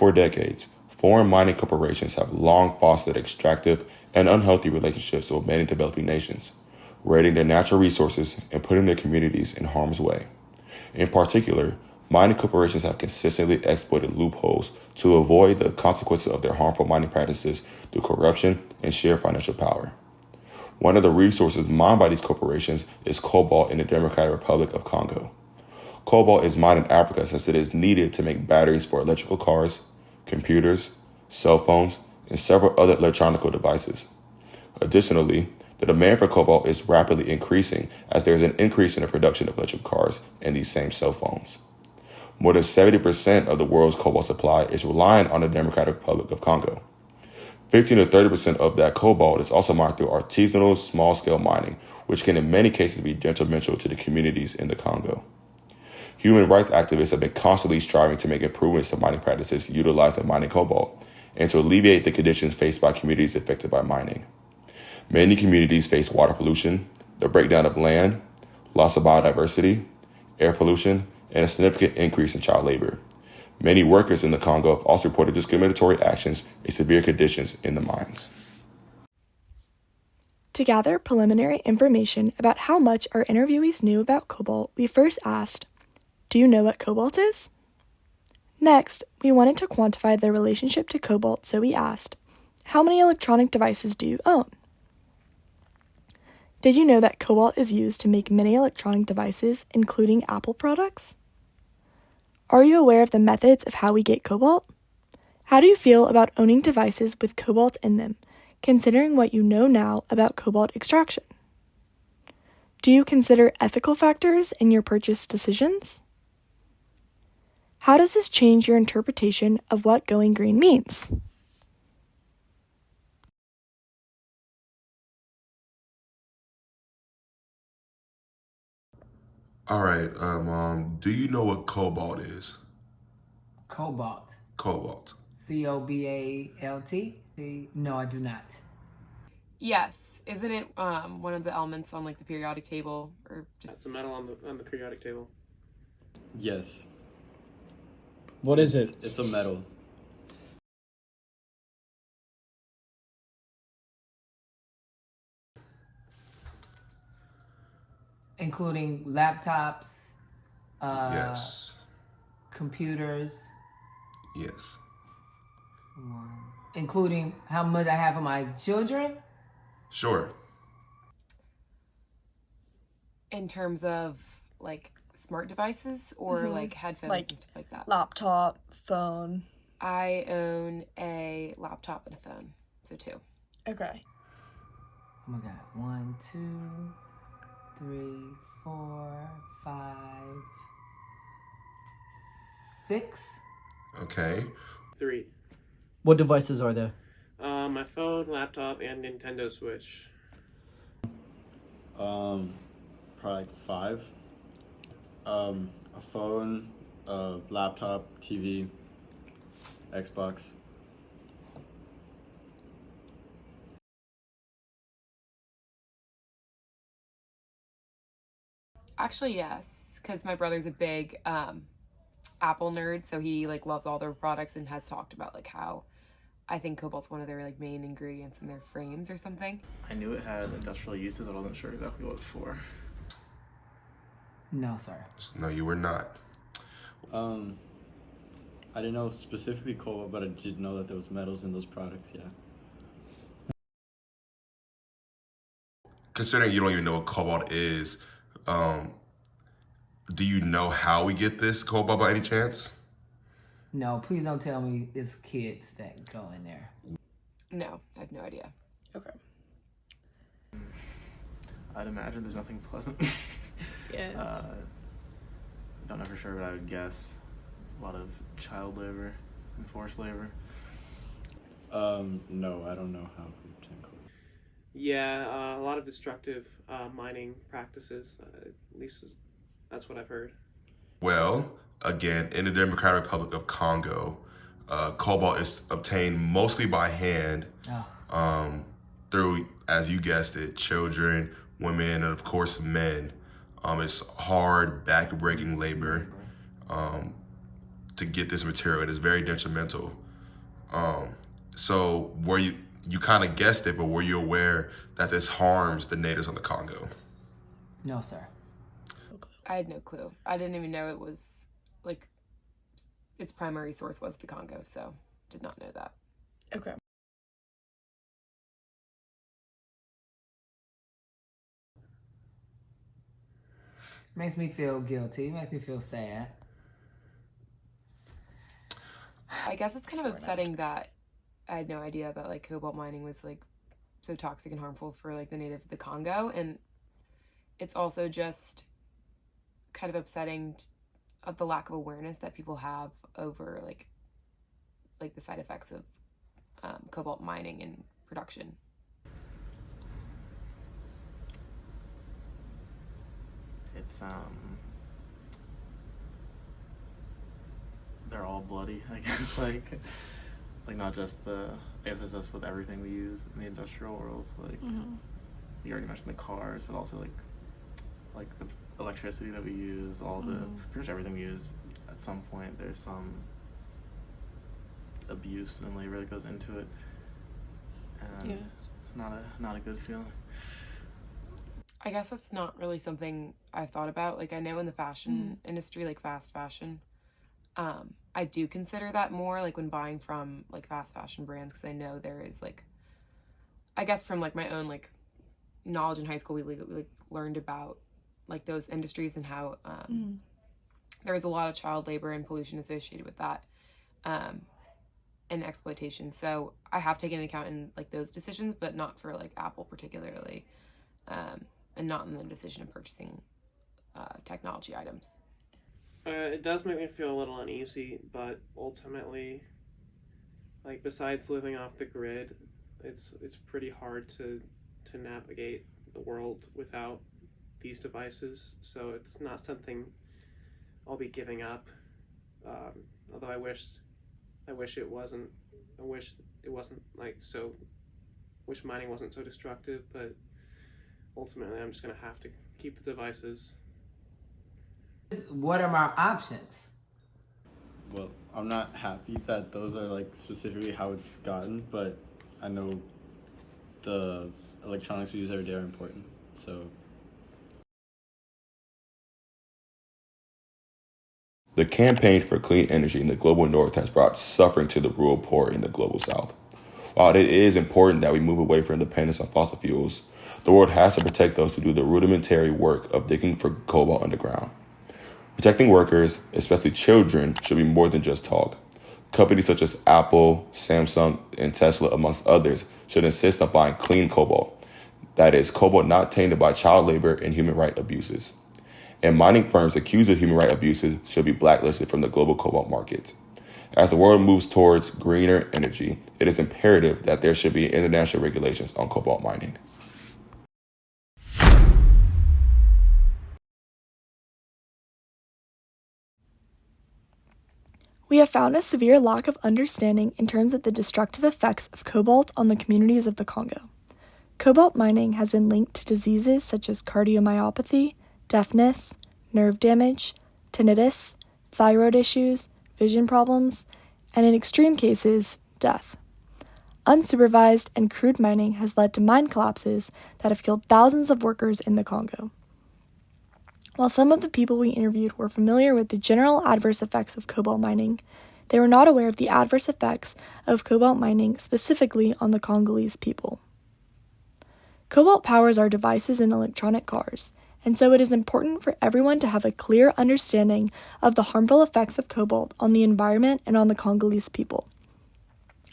For decades, foreign mining corporations have long fostered extractive and unhealthy relationships with many developing nations, raiding their natural resources and putting their communities in harm's way. In particular, mining corporations have consistently exploited loopholes to avoid the consequences of their harmful mining practices through corruption and sheer financial power. One of the resources mined by these corporations is cobalt in the Democratic Republic of Congo. Cobalt is mined in Africa since it is needed to make batteries for electrical cars, computers, cell phones, and several other electronic devices. Additionally, the demand for cobalt is rapidly increasing as there is an increase in the production of electric cars and these same cell phones. More than 70% of the world's cobalt supply is reliant on the Democratic Republic of Congo. 15 to 30% of that cobalt is also mined through artisanal, small-scale mining, which can in many cases be detrimental to the communities in the Congo. Human rights activists have been constantly striving to make improvements to mining practices utilizing mining cobalt and to alleviate the conditions faced by communities affected by mining. Many communities face water pollution, the breakdown of land, loss of biodiversity, air pollution, and a significant increase in child labor. Many workers in the Congo have also reported discriminatory actions and severe conditions in the mines. To gather preliminary information about how much our interviewees knew about cobalt, we first asked, "Do you know what cobalt is?" Next, we wanted to quantify their relationship to cobalt, so we asked, "How many electronic devices do you own?" Did you know that cobalt is used to make many electronic devices, including Apple products? Are you aware of the methods of how we get cobalt? How do you feel about owning devices with cobalt in them, considering what you know now about cobalt extraction? Do you consider ethical factors in your purchase decisions? How does this change your interpretation of what going green means? All right, do you know what cobalt is? Cobalt. Cobalt. Cobalt? No, I do not. Yes. Isn't it one of the elements on like the periodic table or It's a metal on the periodic table. Yes. What is it? It's a metal. Including laptops, Yes. computers, Yes. including how much I have for my children. Sure. in terms of like smart devices or like headphones Like and stuff like that? Laptop, phone. I own a laptop and a phone, so 2. Okay. Oh my God. 1, 2, 3, 4, 5, 6. Okay. 3. What devices are there? My phone, laptop, and Nintendo Switch. Probably like 5. A phone, a laptop, TV, Xbox. Actually, yes, because my brother's a big Apple nerd, so he like loves all their products and has talked about like how I think cobalt's one of their like main ingredients in their frames or something. I knew it had industrial uses, but I wasn't sure exactly what for. No, sir. No, you were not. I didn't know specifically cobalt, but I did know that there was metals in those products, yeah. Considering you don't even know what cobalt is, do you know how we get this cobalt by any chance? No, please don't tell me it's kids that go in there. No, I have no idea. Okay. I'd imagine there's nothing pleasant. Yes. Don't know for sure, but I would guess a lot of child labor and forced labor. No, I don't know how we obtain cobalt. Yeah, a lot of destructive mining practices. At least that's what I've heard. Well, again, in the Democratic Republic of Congo, cobalt is obtained mostly by hand through, as you guessed it, children, women, and of course men. It's hard, back-breaking labor. to get this material. It is very detrimental. So were you kind of guessed it, but were you aware that this harms the natives of the Congo? No, sir. I had no clue. I didn't even know it was like its primary source was the Congo, so did not know that. Okay. Makes me feel guilty. Makes me feel sad. I guess it's kind of upsetting that I had no idea that like cobalt mining was like so toxic and harmful for like the natives of the Congo, and it's also just kind of upsetting of the lack of awareness that people have over like the side effects of cobalt mining and production. It's they're all bloody, I guess. like not just I guess it's just with everything we use in the industrial world. Like you already mentioned the cars, but also like the electricity that we use, all the pretty much everything we use. At some point, there's some abuse and labor that goes into it, and it's not a good feeling. I guess that's not really something I've thought about. Like I know in the fashion industry, like fast fashion, I do consider that more like when buying from like fast fashion brands, because I know there is like, I guess from like my own like knowledge in high school, we like learned about like those industries and how there was a lot of child labor and pollution associated with that, and exploitation. So I have taken into account in like those decisions, but not for like Apple particularly, and not in the decision of purchasing technology items. It does make me feel a little uneasy, but ultimately, like besides living off the grid, it's pretty hard to navigate the world without these devices. So it's not something I'll be giving up. Although I wish it wasn't. I wish it wasn't like so. Wish mining wasn't so destructive, but ultimately, I'm just gonna have to keep the devices. What are my options? Well, I'm not happy that those are like specifically how it's gotten, but I know the electronics we use every day are important, so. The campaign for clean energy in the global north has brought suffering to the rural poor in the global south. While it is important that we move away from dependence on fossil fuels, the world has to protect those who do the rudimentary work of digging for cobalt underground. Protecting workers, especially children, should be more than just talk. Companies such as Apple, Samsung, and Tesla, amongst others, should insist on buying clean cobalt. That is, cobalt not tainted by child labor and human rights abuses. And mining firms accused of human rights abuses should be blacklisted from the global cobalt market. As the world moves towards greener energy, it is imperative that there should be international regulations on cobalt mining. We have found a severe lack of understanding in terms of the destructive effects of cobalt on the communities of the Congo. Cobalt mining has been linked to diseases such as cardiomyopathy, deafness, nerve damage, tinnitus, thyroid issues, vision problems, and in extreme cases, death. Unsupervised and crude mining has led to mine collapses that have killed thousands of workers in the Congo. While some of the people we interviewed were familiar with the general adverse effects of cobalt mining, they were not aware of the adverse effects of cobalt mining specifically on the Congolese people. Cobalt powers our devices and electronic cars, and so it is important for everyone to have a clear understanding of the harmful effects of cobalt on the environment and on the Congolese people.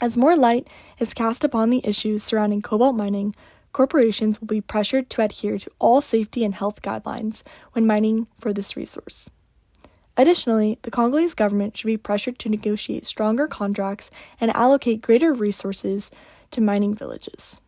As more light is cast upon the issues surrounding cobalt mining, corporations will be pressured to adhere to all safety and health guidelines when mining for this resource. Additionally, the Congolese government should be pressured to negotiate stronger contracts and allocate greater resources to mining villages.